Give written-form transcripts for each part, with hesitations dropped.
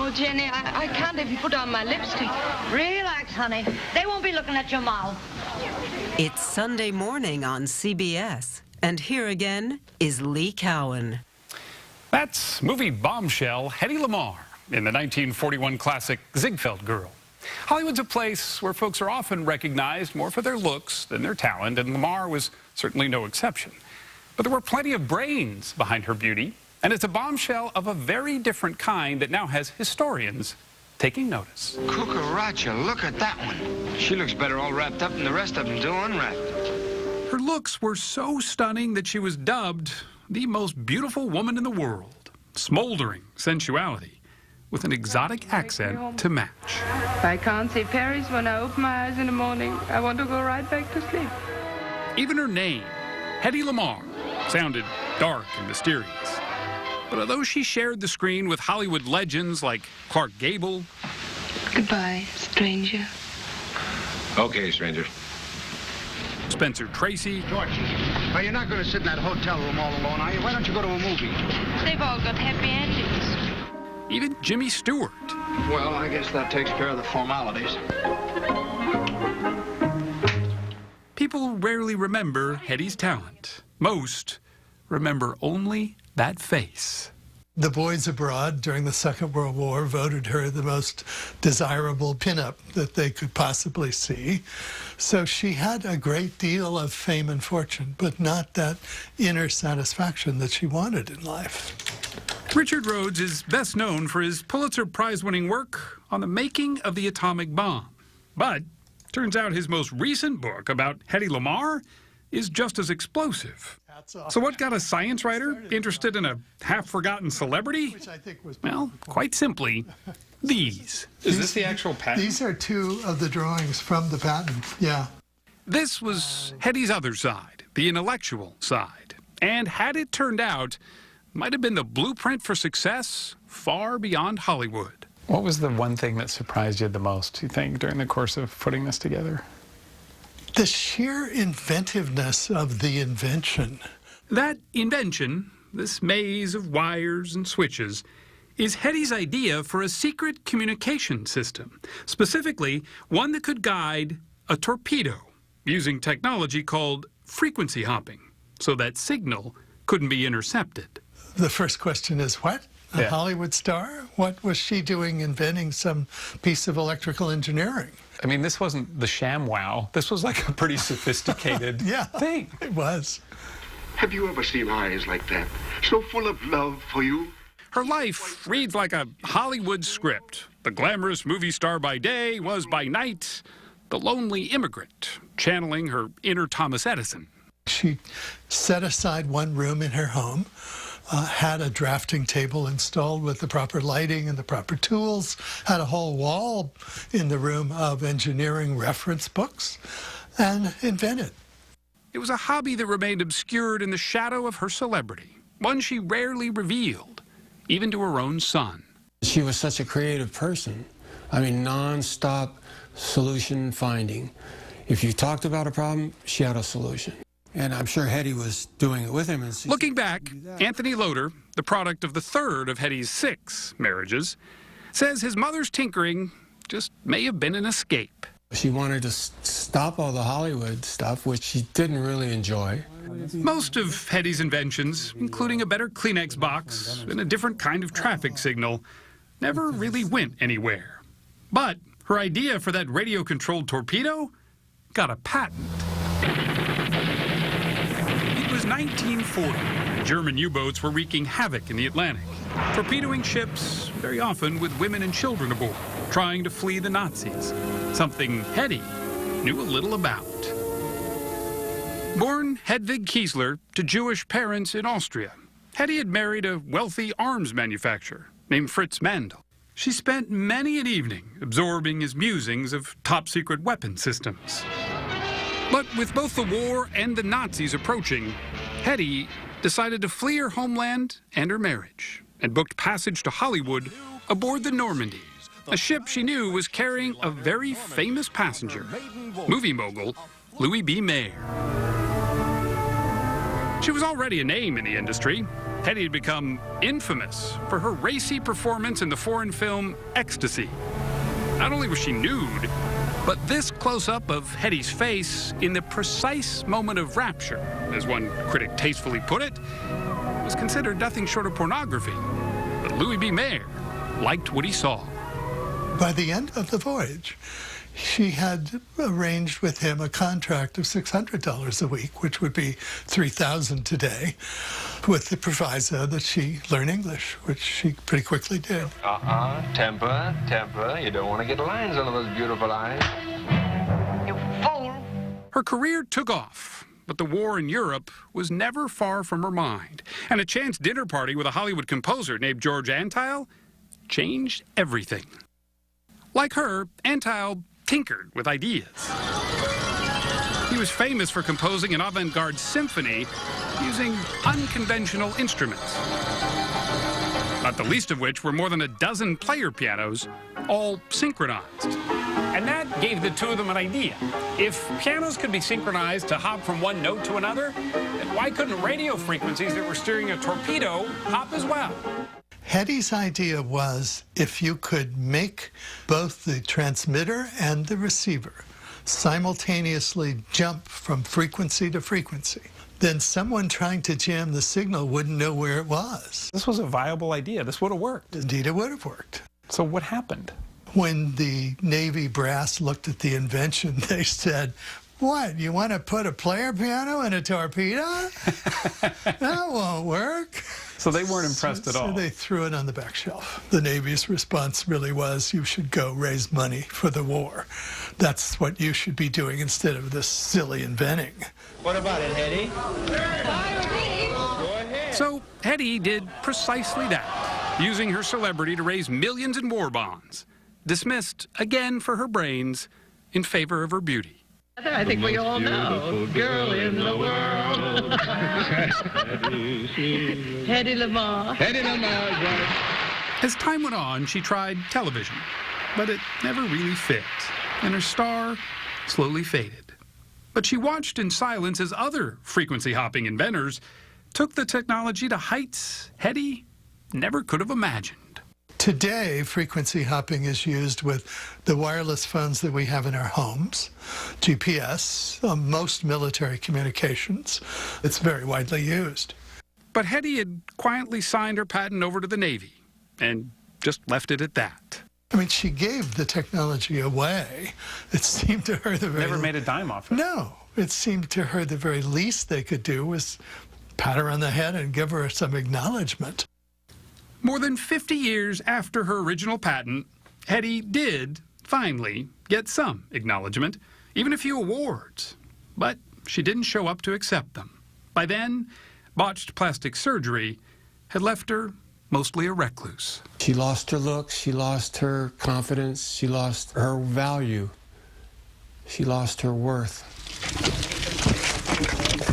Oh, Jenny, I can't even put on my lipstick. Relax, honey. They won't be looking at your mouth. It's Sunday morning on CBS, and here again is Lee Cowan. That's movie bombshell Hedy Lamarr in the 1941 classic Ziegfeld Girl. Hollywood's a place where folks are often recognized more for their looks than their talent, and Lamarr was certainly no exception. But there were plenty of brains behind her beauty, and it's a bombshell of a very different kind that now has historians taking notice. Cucaracha, look at that one. She looks better all wrapped up than the rest of them do unwrapped. Her looks were so stunning that she was dubbed the most beautiful woman in the world. Smoldering sensuality with an exotic accent to match. I can't see Paris when I open my eyes in the morning. I want to go right back to sleep. Even her name, Hedy Lamarr, sounded dark and mysterious. But although she shared the screen with Hollywood legends like Clark Gable, Goodbye, stranger. Okay, stranger. Spencer Tracy, Georgie, well, you're not going to sit in that hotel room all alone, are you? Why don't you go to a movie? They've all got happy endings. even Jimmy Stewart. Well, I guess that takes care of the formalities. People rarely remember Hedy's talent. Most remember only that face. The boys abroad during the Second World War voted her the most desirable pinup that they could possibly see. So she had a great deal of fame and fortune, but not that inner satisfaction that she wanted in life. Richard Rhodes is best known for his Pulitzer Prize-winning work on the making of the atomic bomb. But turns out his most recent book about Hedy Lamarr is just as explosive. So what got a science writer interested in a half-forgotten celebrity? Well, quite simply, these. Is this the actual patent? These are two of the drawings from the patent, yeah. This was Hedy's other side, the intellectual side. And had it turned out, might have been the blueprint for success far beyond Hollywood. What was the one thing that surprised you the most, you think, during the course of putting this together? The sheer inventiveness of the invention. That invention, this maze of wires and switches, is Hedy's idea for a secret communication system, specifically one that could guide a torpedo using technology called frequency hopping, so that signal couldn't be intercepted. The first question is, what? A Hollywood star? What was she doing inventing some piece of electrical engineering? I mean, this wasn't the ShamWow. This was like a pretty sophisticated thing. It was. Have you ever seen eyes like that, so full of love for you? Her life reads like a Hollywood script. The glamorous movie star by day was by night the lonely immigrant, channeling her inner Thomas Edison. She set aside one room in her home, had a drafting table installed with the proper lighting and the proper tools, had a whole wall in the room of engineering reference books, and invented. It was a hobby that remained obscured in the shadow of her celebrity, one she rarely revealed, even to her own son. She was such a creative person. I mean, non-stop solution finding. If you talked about a problem, she had a solution. And I'm sure Hedy was doing it with him. And looking back, Anthony Loder, the product of the third of Hedy's 6 marriages, says his mother's tinkering just may have been an escape. She wanted to stop all the Hollywood stuff, which she didn't really enjoy. Most of Hedy's inventions, including a better Kleenex box and a different kind of traffic signal, never really went anywhere. But her idea for that radio-controlled torpedo got a patent. It was 1940. German U-boats were wreaking havoc in the Atlantic, torpedoing ships, very often with women and children aboard, trying to flee the Nazis, something Hedy knew a little about. Born Hedwig Kiesler to Jewish parents in Austria, Hedy had married a wealthy arms manufacturer named Fritz Mandl. She spent many an evening absorbing his musings of top-secret weapon systems. But with both the war and the Nazis approaching, Hedy decided to flee her homeland and her marriage, and booked passage to Hollywood aboard the Normandy, a ship she knew was carrying a very famous passenger, movie mogul Louis B. Mayer. She was already a name in the industry. Hedy had become infamous for her racy performance in the foreign film Ecstasy. Not only was she nude, but this close-up of Hedy's face in the precise moment of rapture, as one critic tastefully put it, was considered nothing short of pornography. But Louis B. Mayer liked what he saw. By the end of the voyage, she had arranged with him a contract of $600 a week, which would be $3,000 today, with the proviso that she learn English, which she pretty quickly did. Temper, temper. You don't want to get lines under those beautiful eyes. You fool. Her career took off, but the war in Europe was never far from her mind. And a chance dinner party with a Hollywood composer named George Antheil changed everything. Like her, Antheil tinkered with ideas. He was famous for composing an avant-garde symphony using unconventional instruments, not the least of which were more than a dozen player pianos, all synchronized. And that gave the two of them an idea. If pianos could be synchronized to hop from one note to another, then why couldn't radio frequencies that were steering a torpedo hop as well? Hedy's idea was if you could make both the transmitter and the receiver simultaneously jump from frequency to frequency, then someone trying to jam the signal wouldn't know where it was. This was a viable idea. This would have worked. Indeed, it would have worked. So what happened? When the Navy brass looked at the invention, they said, "What, you want to put a player piano in a torpedo? That won't work." So they weren't impressed at all. So they threw it on the back shelf. The Navy's response really was, you should go raise money for the war. That's what you should be doing instead of this silly inventing. What about it, Hedy? So Hedy did precisely that, using her celebrity to raise millions in war bonds, dismissed again for her brains in favor of her beauty. I think we all know. Girl in the world. Hedy Lamarr. Hedy Lamarr, right? As time went on, she tried television, but it never really fit, and her star slowly faded. But she watched in silence as other frequency-hopping inventors took the technology to heights Hedy never could have imagined. Today, frequency hopping is used with the wireless phones that we have in our homes, GPS, most military communications. It's very widely used. But Hedy had quietly signed her patent over to the Navy and just left it at that. I mean, she gave the technology away. It seemed to her the very... Never made a dime off it. No. It seemed to her the very least they could do was pat her on the head and give her some acknowledgement. More than 50 years after her original patent, Hedy did finally get some acknowledgement, even a few awards. But she didn't show up to accept them. By then, botched plastic surgery had left her mostly a recluse. She lost her looks, she lost her confidence, she lost her value, she lost her worth.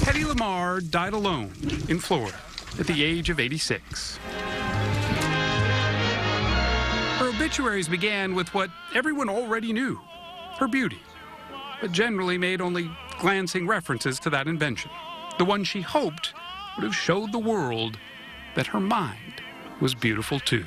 Hedy Lamarr died alone in Florida at the age of 86. Her obituaries began with what everyone already knew, her beauty, but generally made only glancing references to that invention, the one she hoped would have showed the world that her mind was beautiful too.